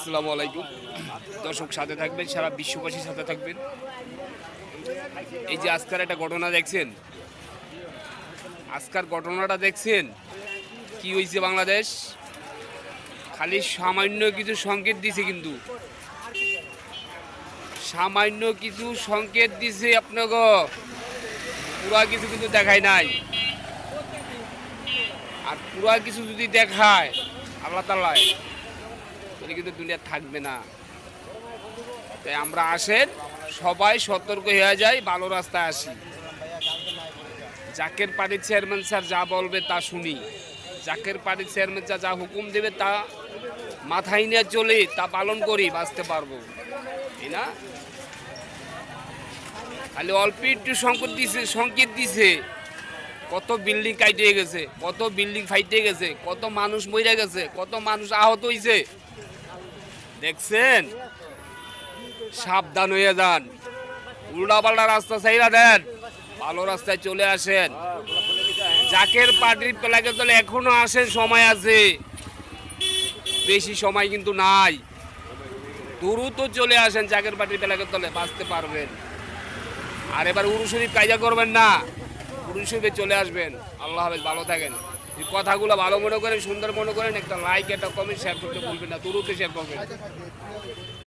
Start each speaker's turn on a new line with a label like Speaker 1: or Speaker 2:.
Speaker 1: আসসালামু আলাইকুম দর্শক, সাথে থাকবেন, সারা বিশ্ববাসীর সাথে থাকবেন। এই যে আজকার একটা ঘটনা দেখছেন, আজকার ঘটনাটা দেখছেন কি হয়েছে বাংলাদেশ। খালি সামান্য কিছু সংকেত দিছে, কিন্তু সামান্য কিছু সংকেত দিছে আপনাকে, পুরা কিছু কিন্তু দেখায় নাই। আর পুরা কিছু যদি দেখায় আল্লাহ তাআলাই, তাহলে কিন্তু দুনিয়া থাকবে না। তাই আমরা আসেন, সবাই সতর্ক হয়ে যায়, ভালো রাস্তায় আসি। জাকের পার্টির চেয়ারম্যান স্যার যা বলবে তা শুনি, জাকের পার্টির চেয়ারম্যান স্যার যা হুকুম দেবে তা মাথায় নিয়ে চলি, তা পালন করি, বাঁচতে পারবো। তাই না? খালি অল্প একটু সংকেত দিছে, কত বিল্ডিং কাইটে গেছে, কত বিল্ডিং ফাইটে গেছে, কত মানুষ মরে গেছে, কত মানুষ আহত হয়েছে। দেখছেন? সাবধান হয়ে যান, উল্টাপাল্টা রাস্তা চাইরা দেন, ভালো রাস্তায় চলে আসেন। জাকের পার্টির প্লাগে তলে এখনো আসেন, সময় আছে, বেশি সময় কিন্তু নাই। দ্রুত চলে আসেন জাকের পার্টির প্লাগে তলে, বাঁচতে পারবেন। আর এবার উরুস শরীফ কায়দা করবেন না, উরুস শরীফে চলে আসবেন। আল্লাহ হাফেজ, ভালো থাকেন। এই কথাগুলো ভালো মনে করেন, সুন্দর মনে করেন, একটা লাইক, একটা কমেন্ট, শেয়ার করতে ভুলবেন না, দ্রুত শেয়ার করবেন।